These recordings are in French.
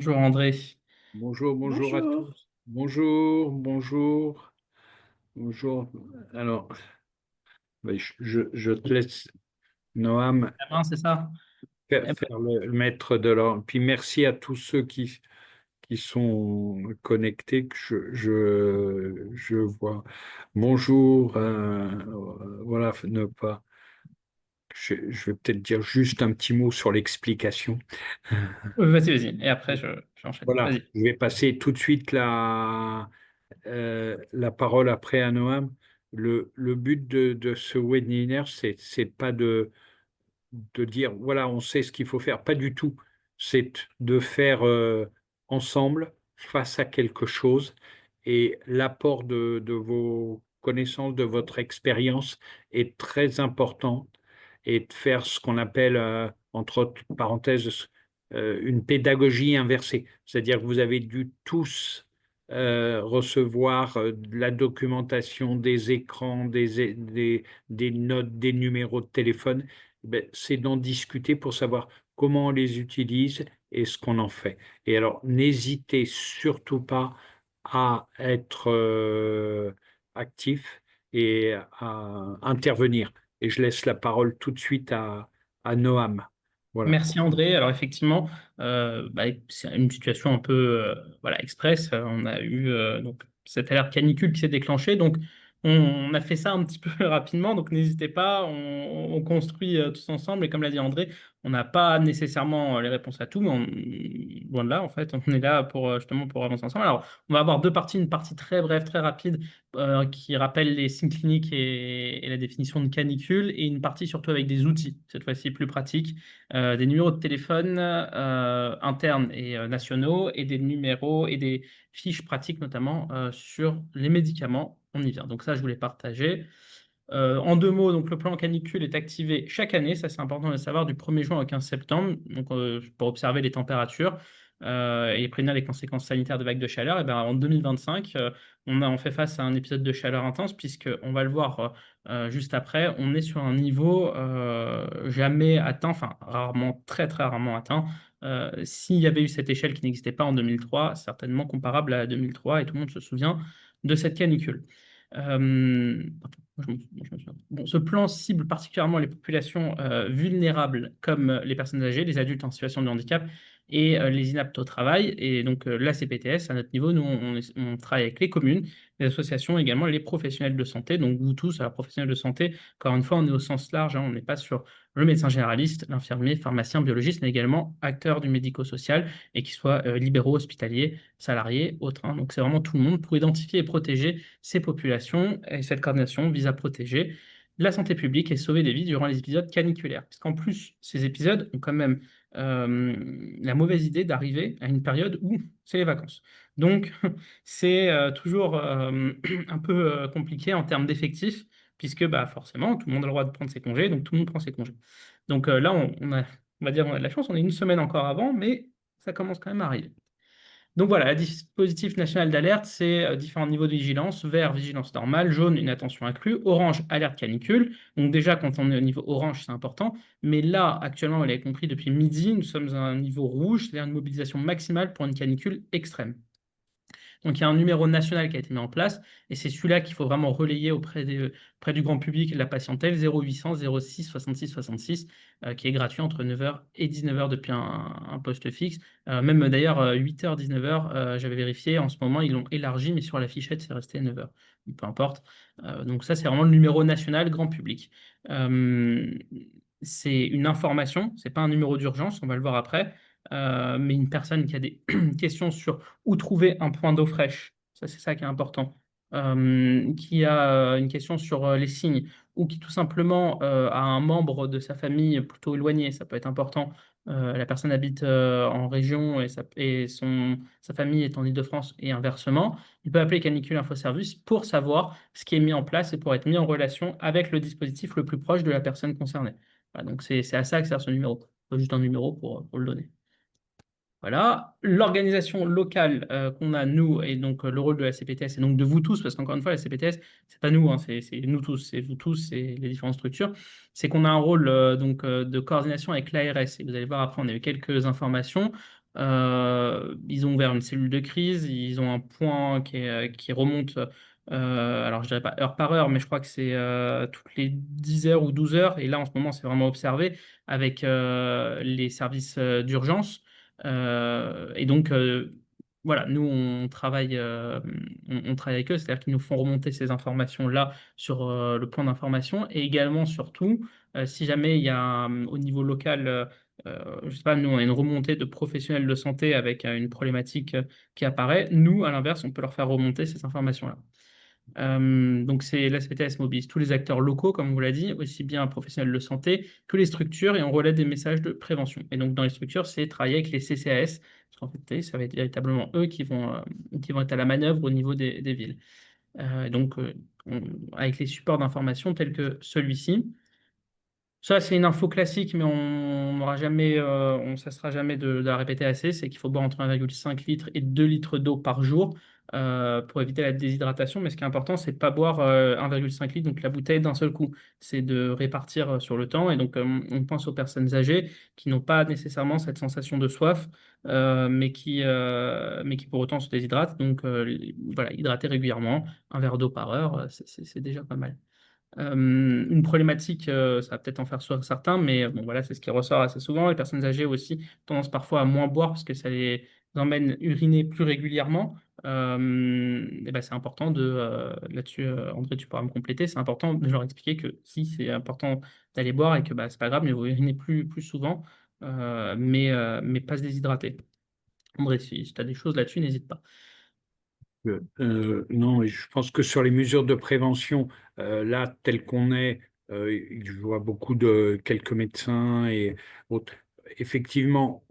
Bonjour André. Bonjour à Bonjour. tous. Bonjour. Alors, je te laisse, Noam, La main, c'est ça? Eh ben, faire le maître de l'ordre. Puis merci à tous ceux qui sont connectés que je vois. Bonjour. Voilà, ne pas. Je vais peut-être dire juste un petit mot sur l'explication. vas-y, vas-y. Et après, j'enchaîne. Voilà, Vas-y. je vais passer tout de suite la parole après à Noam. Le but de ce webinaire, c'est pas de dire, voilà, on sait ce qu'il faut faire. Pas du tout. C'est de faire ensemble face à quelque chose. Et l'apport de vos connaissances, de votre expérience est très important. Et de faire ce qu'on appelle, entre autres parenthèses, une pédagogie inversée. C'est-à-dire que vous avez dû tous recevoir de la documentation, des écrans, des notes, des numéros de téléphone. Ben, c'est d'en discuter pour savoir comment on les utilise et ce qu'on en fait. Et alors, n'hésitez surtout pas à être actif et à intervenir. Et je laisse la parole tout de suite à Noam. Voilà. Merci André. Alors effectivement, c'est une situation un peu voilà, express. On a eu donc, cette alerte canicule qui s'est déclenchée. Donc on a fait ça un petit peu rapidement. Donc n'hésitez pas, on construit tous ensemble. Et comme l'a dit André, on n'a pas nécessairement les réponses à tout, mais loin de là, en fait, on est là pour justement pour avancer ensemble. Alors on va avoir deux parties, une partie très brève, très rapide, qui rappelle les signes cliniques et la définition de canicule, et une partie surtout avec des outils, cette fois-ci plus pratiques, des numéros de téléphone internes et nationaux, et des numéros et des fiches pratiques, notamment sur les médicaments. On y vient. Donc ça, je voulais partager. En deux mots, donc le plan canicule est activé chaque année, ça c'est important de le savoir, du 1er juin au 15 septembre, donc, pour observer les températures et prévenir les conséquences sanitaires de vagues de chaleur. Et ben, en 2025, on fait face à un épisode de chaleur intense, puisqu'on va le voir juste après, on est sur un niveau jamais atteint, enfin rarement, très très rarement atteint. S'il y avait eu cette échelle qui n'existait pas en 2003, certainement comparable à 2003, et tout le monde se souvient de cette canicule. Bon, ce plan cible particulièrement les populations vulnérables, comme les personnes âgées, les adultes en situation de handicap et les inaptes au travail. Et donc la CPTS, à notre niveau, nous, on travaille avec les communes, les associations, également les professionnels de santé. Donc vous tous, alors, professionnels de santé, encore une fois, on est au sens large, hein, on n'est pas sur le médecin généraliste, l'infirmier, pharmacien, biologiste, mais également acteurs du médico-social, et qui soient libéraux, hospitaliers, salariés, autres, hein. Donc c'est vraiment tout le monde pour identifier et protéger ces populations. Et cette coordination vise à protéger la santé publique et sauver des vies durant les épisodes caniculaires. Parce qu'en plus, ces épisodes ont quand même la mauvaise idée d'arriver à une période où c'est les vacances. Donc, c'est toujours un peu compliqué en termes d'effectifs, puisque bah, forcément, tout le monde a le droit de prendre ses congés, donc tout le monde prend ses congés. Donc là, on va dire on a de la chance, on est une semaine encore avant, mais ça commence quand même à arriver. Donc voilà, le dispositif national d'alerte, c'est différents niveaux de vigilance. Vert, vigilance normale. Jaune, une attention accrue. Orange, alerte canicule. Donc déjà, quand on est au niveau orange, c'est important. Mais là, actuellement, vous l'avez compris, depuis midi, nous sommes à un niveau rouge, c'est-à-dire une mobilisation maximale pour une canicule extrême. Donc il y a un numéro national qui a été mis en place, et c'est celui-là qu'il faut vraiment relayer auprès du grand public et de la patientèle, 0800 06 66 66, qui est gratuit entre 9h et 19h depuis un poste fixe. Même d'ailleurs 8h, 19h, j'avais vérifié, en ce moment ils l'ont élargi, mais sur la fichette c'est resté 9h. Peu importe. Donc ça c'est vraiment le numéro national grand public. Euh, c'est une information, c'est pas un numéro d'urgence, on va le voir après. Mais une personne qui a des questions sur où trouver un point d'eau fraîche, ça c'est ça qui est important, qui a une question sur les signes, ou qui tout simplement a un membre de sa famille plutôt éloigné, ça peut être important. La personne habite en région, sa famille est en Île-de-France et inversement. Il peut appeler Canicule Info Service pour savoir ce qui est mis en place et pour être mis en relation avec le dispositif le plus proche de la personne concernée. Voilà, donc c'est à ça que sert ce numéro. Pas juste un numéro pour le donner. Voilà, l'organisation locale qu'on a, nous, et donc le rôle de la CPTS, et donc de vous tous, parce qu'encore une fois, la CPTS, c'est pas nous, hein, c'est nous tous, c'est vous tous, c'est les différentes structures, c'est qu'on a un rôle de coordination avec l'ARS. Et vous allez voir après, on a eu quelques informations. Ils ont ouvert une cellule de crise, ils ont un point qui remonte, alors je dirais pas heure par heure, mais je crois que c'est toutes les 10 heures ou 12 heures. Et là, en ce moment, c'est vraiment observé avec les services d'urgence. Et donc, voilà, nous, on travaille avec eux, c'est-à-dire qu'ils nous font remonter ces informations-là sur le point d'information. Et également, surtout, si jamais il y a au niveau local je sais pas, nous, on a une remontée de professionnels de santé avec une problématique qui apparaît. Nous, à l'inverse, on peut leur faire remonter ces informations-là. Donc, la CPTS mobilise tous les acteurs locaux, comme on vous l'a dit, aussi bien professionnels de santé que les structures, et on relaie des messages de prévention. Et donc, dans les structures, c'est travailler avec les CCAS, parce qu'en fait, ça va être véritablement eux qui vont être à la manœuvre au niveau des villes. Donc, avec les supports d'information tels que celui-ci. Ça, c'est une info classique, mais on n'aura jamais, on ne cessera jamais de la répéter assez, c'est qu'il faut boire entre 1,5 litre et 2 litres d'eau par jour pour éviter la déshydratation. Mais ce qui est important, c'est de ne pas boire 1,5 litre, donc la bouteille d'un seul coup. C'est de répartir sur le temps. Et donc, on pense aux personnes âgées qui n'ont pas nécessairement cette sensation de soif, mais qui pour autant se déshydratent. Donc, voilà, hydrater régulièrement, un verre d'eau par heure, c'est déjà pas mal. Une problématique, ça va peut-être en faire sourire certains, mais bon, voilà, c'est ce qui ressort assez souvent. Les personnes âgées ont aussi tendance parfois à moins boire parce que ça les emmène uriner plus régulièrement. Et ben, c'est important là-dessus, André, tu pourras me compléter, c'est important de leur expliquer que si c'est important d'aller boire et que bah, c'est pas grave, mais vous uriner plus souvent, mais pas se déshydrater. André, si tu as des choses là-dessus, n'hésite pas. Non, et je pense que sur les mesures de prévention, là, tel qu'on est, je vois beaucoup de quelques médecins et autres. Effectivement,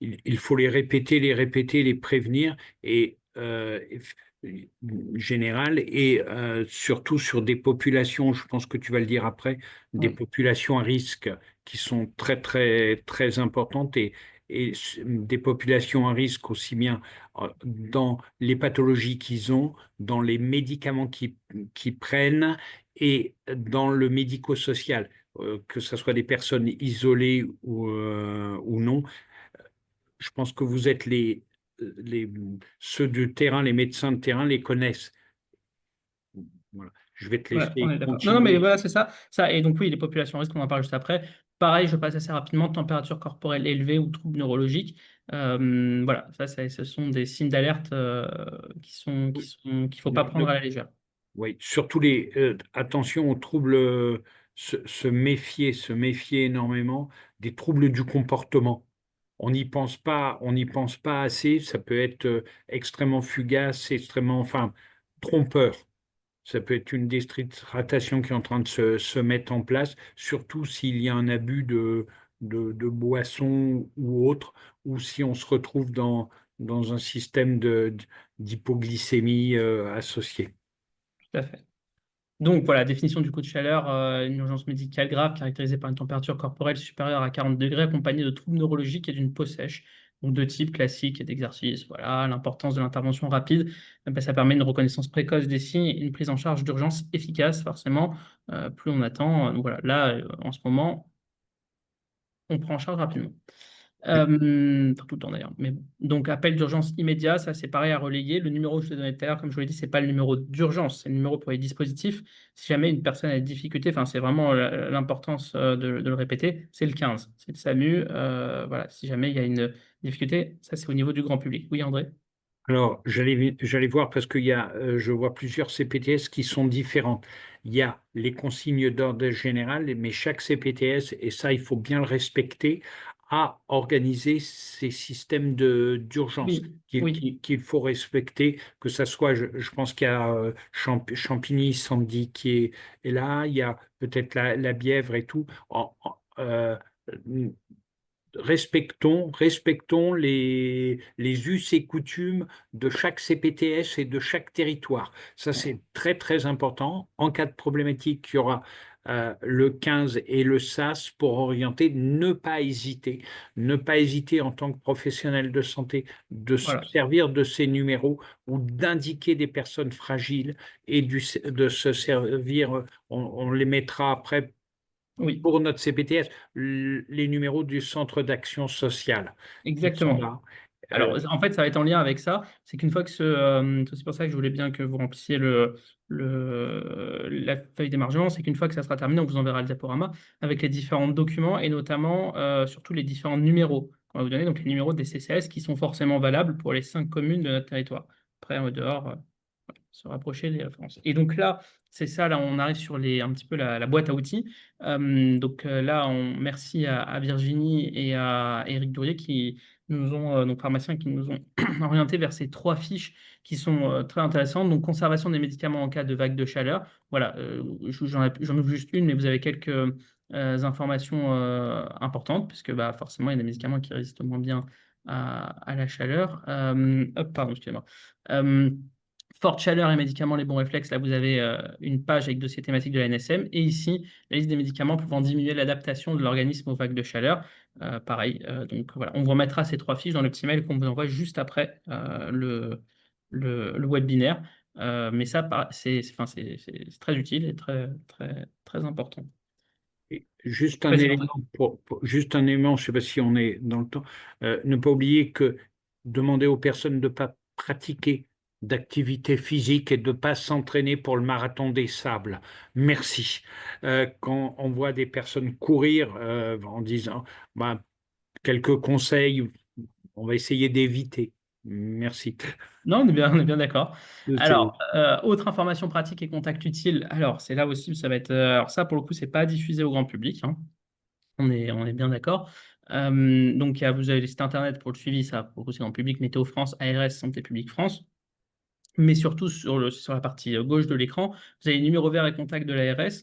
il faut les prévenir et général et surtout sur des populations, je pense que tu vas le dire après, des Oui, populations à risque qui sont très très très importantes et des populations à risque aussi bien dans les pathologies qu'ils ont, dans les médicaments qu'ils prennent et dans le médico-social, que ce soit des personnes isolées ou non. Je pense que vous êtes les, ceux du terrain, les médecins de terrain les connaissent. Voilà. Je vais te voilà, on laisser est d'accord. Non, non, mais continuer. voilà, c'est ça. Ça. Et donc, oui, les populations à risque, on en parle juste après. Pareil, je passe assez rapidement, température corporelle élevée ou troubles neurologiques. Voilà, ce sont des signes d'alerte qu'il ne faut pas prendre à la légère. Oui, surtout attention aux troubles, se méfier énormément des troubles du comportement. On n'y pense pas assez. Ça peut être extrêmement fugace, enfin, trompeur. Ça peut être une déshydratation qui est en train de se mettre en place, surtout s'il y a un abus de boissons ou autre, ou si on se retrouve dans un système d'hypoglycémie associé. Tout à fait. Donc, voilà, définition du coup de chaleur, une urgence médicale grave caractérisée par une température corporelle supérieure à 40 degrés, accompagnée de troubles neurologiques et d'une peau sèche. Donc, de type classique et d'exercice. Voilà, l'importance de l'intervention rapide, ben, ça permet une reconnaissance précoce des signes et une prise en charge d'urgence efficace, forcément. Plus on attend, donc voilà, là, en ce moment, on prend en charge rapidement. Enfin, tout le temps d'ailleurs. Mais bon. Donc, appel d'urgence immédiat, ça c'est pareil à relayer. Le numéro que je te donnais tout à l'heure, comme je vous l'ai dit, c'est pas le numéro d'urgence, c'est le numéro pour les dispositifs. Si jamais une personne a des difficultés, enfin, c'est vraiment l'importance de le répéter, c'est le 15. C'est le SAMU. Voilà, si jamais il y a une difficulté, ça c'est au niveau du grand public. Oui, André? Alors, j'allais voir parce je vois plusieurs CPTS qui sont différentes. Il y a les consignes d'ordre général, mais chaque CPTS, et ça, il faut bien le respecter, a organisé ces systèmes d'urgence Oui, oui, qu'il faut respecter, que ça soit, je pense qu'il y a Champigny, Sandy est là, il y a peut-être la Bièvre et tout. Respectons les us et coutumes de chaque CPTS et de chaque territoire. Ça, c'est très, très important. En cas de problématique, il y aura le 15 et le SAS pour orienter. Ne pas hésiter en tant que professionnel de santé de se voilà. servir de ces numéros ou d'indiquer des personnes fragiles et de se servir. On les mettra après Oui, pour notre CPTS, les numéros du centre d'action sociale qui sont exactement. là. Alors, Euh, en fait, ça va être en lien avec ça. C'est qu'une fois que c'est pour ça que je voulais bien que vous remplissiez la feuille d'émargement, c'est qu'une fois que ça sera terminé, on vous enverra le diaporama avec les différents documents et notamment, surtout les différents numéros qu'on va vous donner, donc les numéros des CCAS qui sont forcément valables pour les 5 communes de notre territoire. Après, en dehors, se rapprocher des références. Et donc là, c'est ça, là, on arrive sur un petit peu la boîte à outils. Là, merci à Virginie et à Éric Dourier qui nous ont, donc pharmaciens, qui nous ont orientés vers ces 3 fiches qui sont très intéressantes. Donc, conservation des médicaments en cas de vague de chaleur. Voilà, j'en ouvre juste une, mais vous avez quelques informations importantes, puisque bah, forcément, il y a des médicaments qui résistent moins bien à la chaleur. Hop, pardon, excusez-moi. Euh, Forte chaleur et médicaments, les bons réflexes. Là, vous avez une page avec dossier thématique de la NSM. Et ici, la liste des médicaments pouvant diminuer l'adaptation de l'organisme aux vagues de chaleur. Pareil. Donc voilà, on vous remettra ces 3 fiches dans le petit mail qu'on vous envoie juste après le webinaire. Mais ça, enfin, c'est très utile et très, très, très important. Juste un Vas-y, élément, André. juste un élément, je ne sais pas si on est dans le temps, ne pas oublier que demander aux personnes de ne pas pratiquer d'activité physique et de ne pas s'entraîner pour le marathon des sables. Merci. Quand on voit des personnes courir en disant bah, quelques conseils, on va essayer d'éviter. Merci. Non, on est bien d'accord. C'est- Alors, autre information pratique et contact utile. Alors, c'est là aussi, ça va être. Alors, ça, pour le coup, c'est pas diffusé au grand public, hein. On est bien d'accord. Donc, vous avez les sites internet pour le suivi, ça, pour le coup, c'est en public, Météo France, ARS, Santé publique France. Mais surtout, sur la partie gauche de l'écran, vous avez le numéro vert et contact de l'ARS.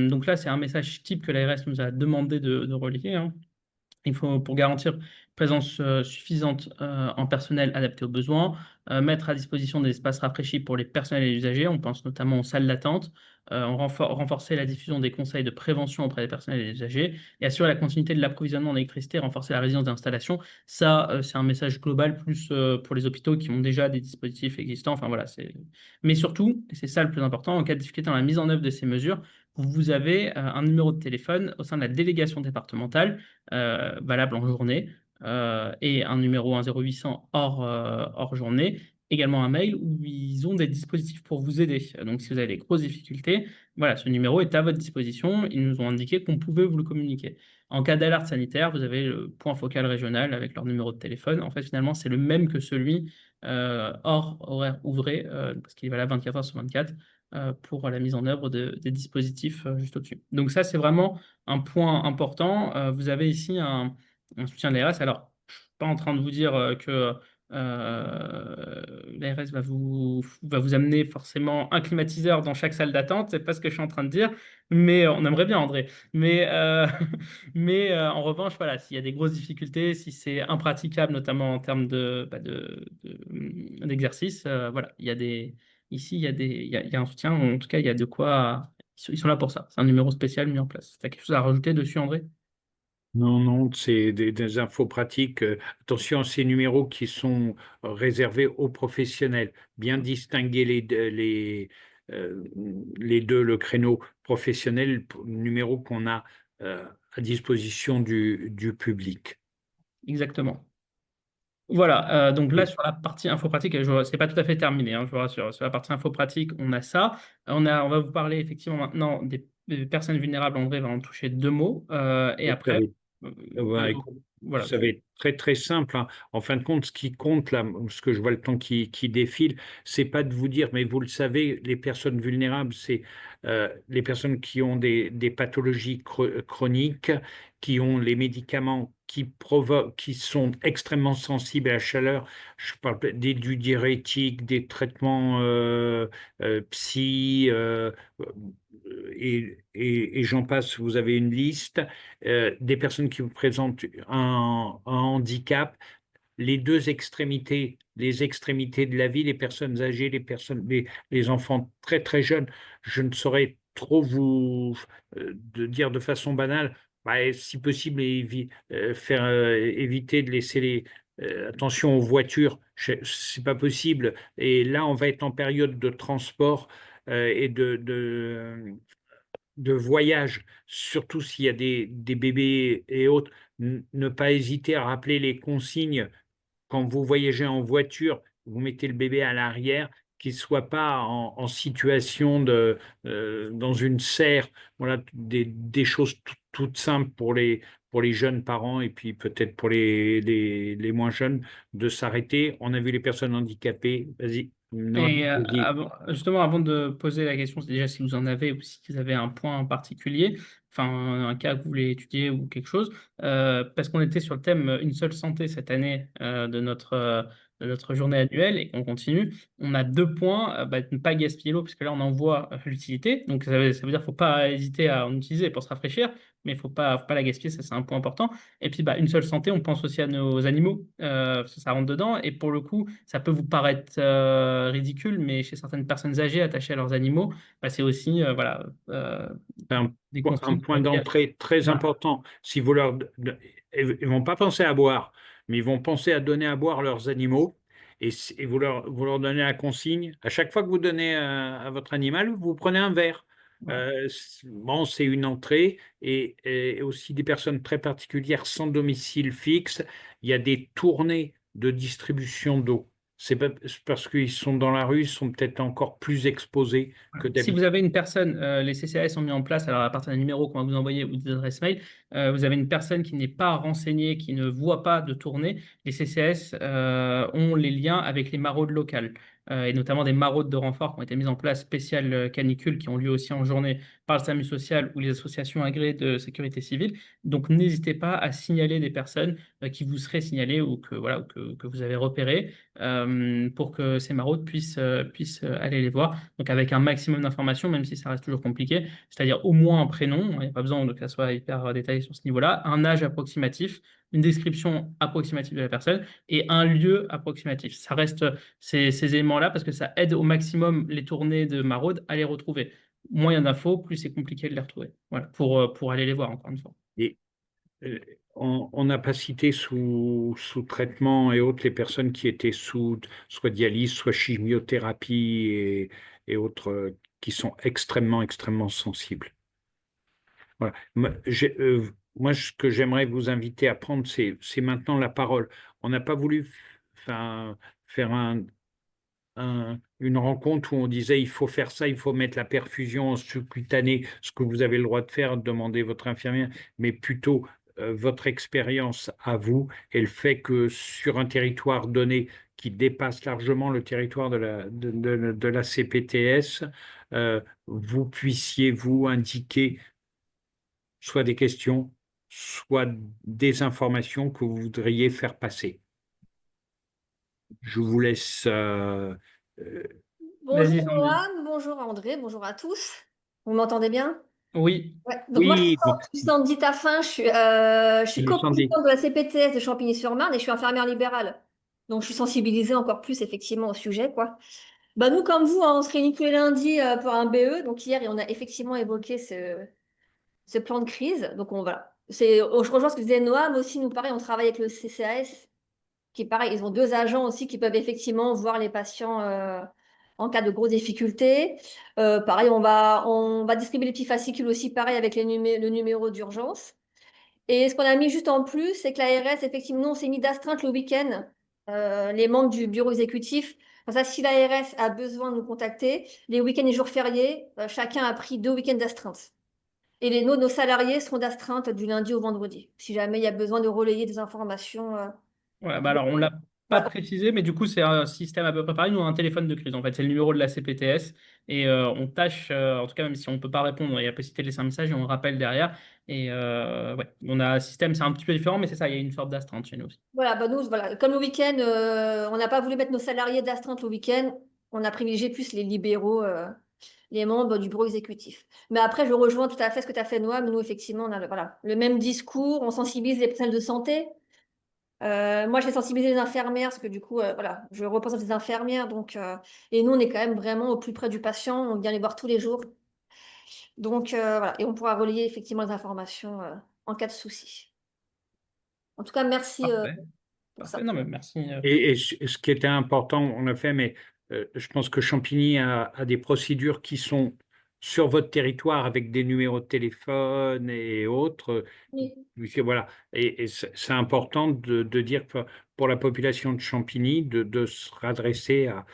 Donc là, c'est un message type que l'ARS nous a demandé de relier, hein. Il faut, pour garantir une présence suffisante en personnel adapté aux besoins, mettre à disposition des espaces rafraîchis pour les personnels et les usagers. On pense notamment aux salles d'attente, renforcer la diffusion des conseils de prévention auprès des personnels et des usagers, et assurer la continuité de l'approvisionnement en électricité, renforcer la résilience des installations. Ça, c'est un message global plus pour les hôpitaux qui ont déjà des dispositifs existants. Enfin voilà, Mais surtout, et c'est ça le plus important, en cas de difficulté dans la mise en œuvre de ces mesures, vous avez un numéro de téléphone au sein de la délégation départementale valable en journée, et un numéro 10800 hors journée. Également un mail où ils ont des dispositifs pour vous aider. Donc si vous avez des grosses difficultés, voilà, ce numéro est à votre disposition. Ils nous ont indiqué qu'on pouvait vous le communiquer. En cas d'alerte sanitaire, vous avez le point focal régional avec leur numéro de téléphone. En fait, finalement, c'est le même que celui hors horaire ouvré, parce qu'il est valable 24 heures sur 24 pour la mise en œuvre des dispositifs juste au-dessus. Donc ça, c'est vraiment un point important. Vous avez ici un soutien de l'ARS. Alors, je ne suis pas en train de vous dire que l'ARS va vous amener forcément un climatiseur dans chaque salle d'attente. C'est pas ce que je suis en train de dire, mais on aimerait bien, André. Mais en revanche, voilà, s'il y a des grosses difficultés, si c'est impraticable, notamment en termes d'exercice, voilà, ici, il y a un soutien. En tout cas, il y a de quoi. Ils sont là pour ça. C'est un numéro spécial mis en place. Tu as quelque chose à rajouter dessus, André? Non, non, c'est des infos pratiques. Attention à ces numéros qui sont réservés aux professionnels. Bien distinguer euh, les deux, le créneau professionnel, le numéro qu'on a à disposition du public. Exactement. Voilà, donc là Et sur la partie info pratique, c'est pas tout à fait terminé, hein, je vous rassure. Sur la partie info pratique, on a ça. On va vous parler effectivement maintenant des personnes vulnérables. André va en toucher 2 mots. Et ça après, va euh, Ouais, voilà. ça va être très très simple, hein. En fin de compte, ce qui compte là, parce que je vois le temps qui défile, c'est pas de vous dire, mais vous le savez, les personnes vulnérables, c'est les personnes qui ont des pathologies chroniques, qui ont les médicaments qui provoquent, qui sont extrêmement sensibles à la chaleur. Je parle du diurétique, des traitements psy, et j'en passe. Vous avez une liste des personnes qui vous présentent un handicap, les deux extrémités, les extrémités de la vie, les personnes âgées, les enfants très très jeunes. Je ne saurais trop vous de dire de façon banale, bah, si possible, faire éviter de laisser attention aux voitures. C'est pas possible. Et là, on va être en période de transport et de voyage, surtout s'il y a des bébés et autres, ne pas hésiter à rappeler les consignes quand vous voyagez en voiture, vous mettez le bébé à l'arrière, qu'il ne soit pas en situation dans une serre. Voilà, des choses toutes simples pour les jeunes parents et puis peut-être pour les moins jeunes de s'arrêter. On a vu les personnes handicapées. Vas-y, non, Et vas-y. justement, avant de poser la question, c'est déjà si vous en avez ou si vous avez un point en particulier, enfin un cas que vous voulez étudier ou quelque chose, parce qu'on était sur le thème une seule santé cette année de notre journée annuelle et qu'on continue, on a deux points, bah, ne pas gaspiller l'eau, parce que là on en voit l'utilité, donc ça veut dire qu'il ne faut pas hésiter à en utiliser pour se rafraîchir, mais faut pas la gaspiller, ça c'est un point important. Et puis, bah, une seule santé, on pense aussi à nos animaux, parce que ça rentre dedans. Et pour le coup, ça peut vous paraître ridicule, mais chez certaines personnes âgées attachées à leurs animaux, bah, c'est aussi voilà, C'est des un consignes point d'entrée très voilà. important. Si vous ils vont pas penser à boire, mais ils vont penser à donner à boire leurs animaux. Et vous leur donnez la consigne. À chaque fois que vous donnez à votre animal, vous prenez un verre. Voilà. Bon, c'est une entrée et aussi des personnes très particulières sans domicile fixe. Il y a des tournées de distribution d'eau. C'est parce qu'ils sont dans la rue, ils sont peut-être encore plus exposés que Si vous d'habitude. avez une personne, les CCAS ont mis en place, alors à partir d'un numéro qu'on va vous envoyer ou des adresses mail, vous avez une personne qui n'est pas renseignée, qui ne voit pas de tournée, les CCAS ont les liens avec les maraudes locales, et notamment des maraudes de renfort qui ont été mises en place spéciales canicules, qui ont lieu aussi en journée par le SAMU social ou les associations agréées de sécurité civile. Donc n'hésitez pas à signaler des personnes qui vous seraient signalées ou que, voilà, ou que vous avez repérées, pour que ces maraudes puissent aller les voir. Donc avec un maximum d'informations, même si ça reste toujours compliqué, c'est-à-dire au moins un prénom, il n'y a pas besoin que ça soit hyper détaillé sur ce niveau-là, un âge approximatif, une description approximative de la personne et un lieu approximatif. Ça reste ces éléments-là parce que ça aide au maximum les tournées de maraude à les retrouver. Moins il y a d'infos, plus c'est compliqué de les retrouver. Voilà, pour aller les voir encore une fois. Et euh, on n'a pas cité sous traitement et autres les personnes qui étaient sous soit dialyse, soit chimiothérapie et autres qui sont extrêmement sensibles. Voilà. Moi, ce que j'aimerais vous inviter à prendre, c'est maintenant la parole. On n'a pas voulu enfin, faire une rencontre où on disait il faut faire ça, il faut mettre la perfusion subcutanée, ce que vous avez le droit de faire, demander votre infirmière, mais plutôt votre expérience à vous et le fait que sur un territoire donné qui dépasse largement le territoire de la CPTS, vous puissiez vous indiquer soit des questions, soit des informations que vous voudriez faire passer. Je vous laisse. Euh, Bonjour Vas-y, Sandy. Noam, bonjour André, bonjour à tous. Vous m'entendez bien? Oui, Ouais. Donc moi oui, bon, je suis Sandy Taffin, je suis je sens des. coprésidente de la CPTS de Champigny-sur-Marne et je suis infirmière libérale. Donc je suis sensibilisée encore plus effectivement au sujet, quoi. Bah, nous, comme vous, hein, on se réunit tous les lundis pour un BE. Donc hier, on a effectivement évoqué ce plan de crise. Donc voilà. Je rejoins ce que disait Noam aussi, nous pareil, on travaille avec le CCAS qui est pareil, ils ont deux agents aussi qui peuvent effectivement voir les patients en cas de grosses difficultés. Pareil, on va distribuer les petits fascicules aussi, pareil, avec le numéro d'urgence. Et ce qu'on a mis juste en plus, c'est que l'ARS, effectivement, nous, on s'est mis d'astreinte le week-end, les membres du bureau exécutif. Comme ça, si l'ARS a besoin de nous contacter, les week-ends et jours fériés, chacun a pris 2 week-ends d'astreinte. Et nos salariés seront d'astreinte du lundi au vendredi, si jamais il y a besoin de relayer des informations. voilà, bah alors on l'a pas Voilà. précisé, mais du coup c'est un système à peu près pareil. Nous on a un téléphone de crise en fait, c'est le numéro de la CPTS et on tâche, en tout cas même si on peut pas répondre, il y a la possibilité de laisser un message et on rappelle derrière. Et ouais, on a un système, c'est un petit peu différent, mais c'est ça, il y a une sorte d'astreinte chez nous aussi. Voilà, bah nous, voilà, comme le week-end, on n'a pas voulu mettre nos salariés d'astreinte le week-end, on a privilégié plus les libéraux, les membres du bureau exécutif. Mais après, je rejoins tout à fait ce que tu as fait, Noam. Nous, effectivement, on a voilà, le même discours, on sensibilise les personnels de santé. Moi, j'ai sensibilisé les infirmières, parce que du coup, voilà, je représente les infirmières. Donc, et nous, on est quand même vraiment au plus près du patient, on vient les voir tous les jours. Donc, voilà, et on pourra relayer effectivement les informations en cas de souci. En tout cas, merci Parfait, pour parfait. ça. Non mais merci. Et ce qui était important, on l'a fait, mais je pense que Champigny a des procédures qui sont sur votre territoire avec des numéros de téléphone et autres. Oui. Voilà. Et c'est important de dire que pour la population de Champigny, de se redresser à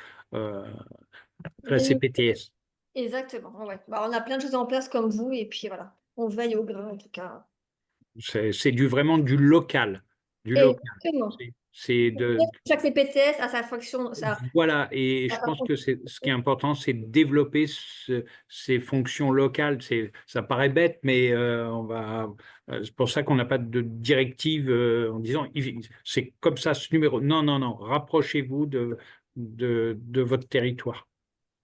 la CPTS. Exactement, ouais. Bah, on a plein de choses en place comme vous, et puis voilà, on veille au grain en tout cas. C'est vraiment du local. Du local. Exactement. C'est de, Chaque CPTS a sa fonction, Voilà, et je pense que ce qui est important, c'est de développer ces fonctions locales. Ça paraît bête, mais c'est pour ça qu'on n'a pas de directive en disant c'est comme ça ce numéro. Non, non, non, rapprochez-vous de votre territoire.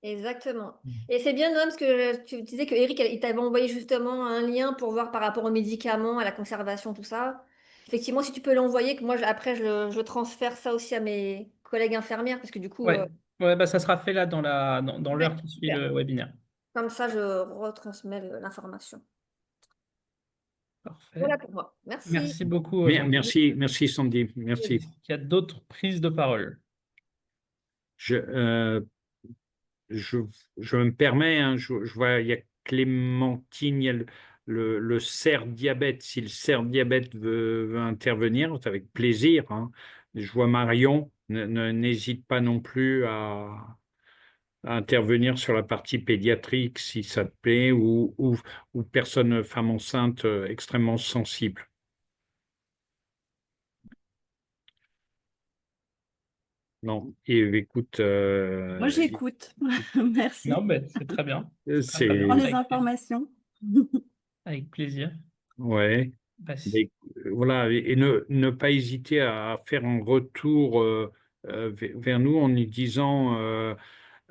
Exactement. Et c'est bien, Noam, parce que tu disais que Eric, il t'avait envoyé justement un lien pour voir par rapport aux médicaments, à la conservation, tout ça. Effectivement, si tu peux l'envoyer, que moi, après, je transfère ça aussi à mes collègues infirmières, parce que du coup, Ouais, ouais, bah, ça sera fait là dans ouais, l'heure qui suit super. le webinaire. Comme ça, je retransmets l'information. Parfait. Voilà pour moi. Merci. Merci beaucoup, Sandy. Merci, merci Sandy, Est-ce merci. qu'il y a d'autres prises de parole? Je, euh, je, je me permets, hein, je vois, il y a Clémentine, il y a le cerf diabète. Si le cerf diabète veut intervenir, c'est avec plaisir, hein. Je vois Marion, n'hésite pas non plus à intervenir sur la partie pédiatrique si ça te plaît, ou personne, femme enceinte extrêmement sensible. Non, et écoute, Moi, j'écoute. Merci. Non, mais c'est très bien. C'est très, très bien. Prends les Avec, informations. avec plaisir. ouais. Bah, Mais, voilà, et ne pas hésiter à faire un retour vers nous en nous disant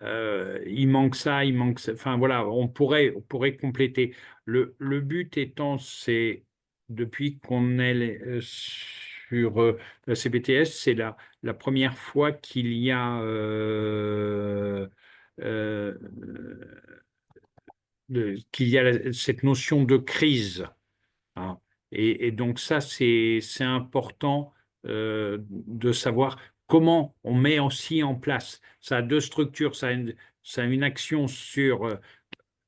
il manque ça, il manque ça. Enfin voilà, on pourrait compléter. Le but étant, c'est depuis qu'on est sur la CBTS, c'est la première fois qu'il y a euh, cette notion de crise, hein. Et donc ça, c'est important de savoir comment on met aussi en place. Ça a deux structures, ça a une action sur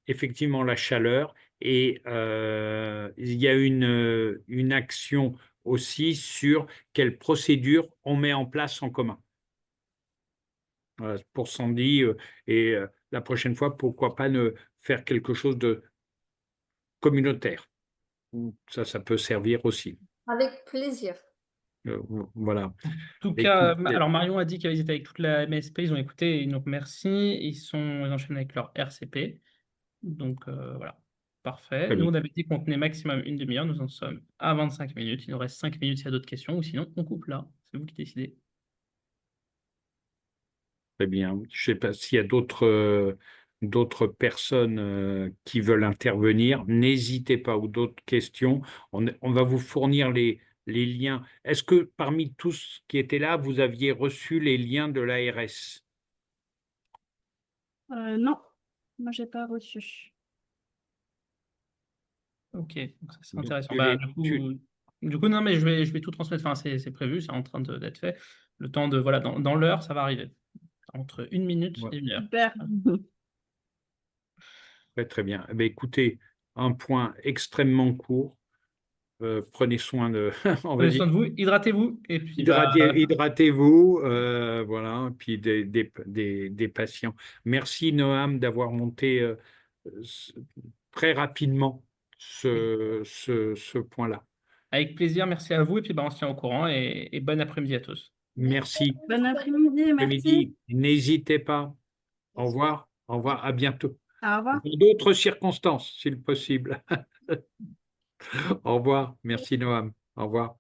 effectivement la chaleur et il y a une action aussi sur quelle procédure on met en place en commun. Voilà, pour Sandy, et la prochaine fois, pourquoi pas ne faire quelque chose de communautaire. Ça peut servir aussi. Avec plaisir. Voilà. En tout Écoute, cas, alors Marion a dit qu'ils étaient avec toute la MSP, ils ont écouté, ils nous remercient, ils enchaînent avec leur RCP. Donc voilà, parfait. très Nous, bien. on avait dit qu'on tenait maximum une demi-heure, nous en sommes à 25 minutes. Il nous reste 5 minutes s'il y a d'autres questions, ou sinon on coupe là. C'est vous qui décidez. Très bien. Je ne sais pas s'il y a d'autres personnes qui veulent intervenir. N'hésitez pas, ou d'autres questions. On va vous fournir les liens. Est-ce que parmi tous qui étaient là, vous aviez reçu les liens de l'ARS? Non, moi, j'ai pas reçu. Ok, donc ça c'est Donc, intéressant. Bah, tu- du coup, non, mais je vais tout transmettre. Enfin, c'est prévu, c'est en train d'être fait. Le temps de, voilà, dans l'heure, ça va arriver. Entre 1 minute ouais, et 1 heure. Super. très, très bien. Eh bien, écoutez, un point extrêmement court. Prenez soin de, on va Prenez dire, soin de vous, hydratez-vous, et puis bah, hydratez-vous, voilà, puis des patients. Merci Noam d'avoir monté ce- très rapidement ce point-là. avec plaisir, merci à vous, et puis bah, on se tient au courant, et bon après-midi à tous. Merci. Bon après-midi, merci. Après-midi, n'hésitez pas. Au revoir, à bientôt. Au revoir. Dans d'autres circonstances, s'il possible. Au revoir, merci Noam. Au revoir.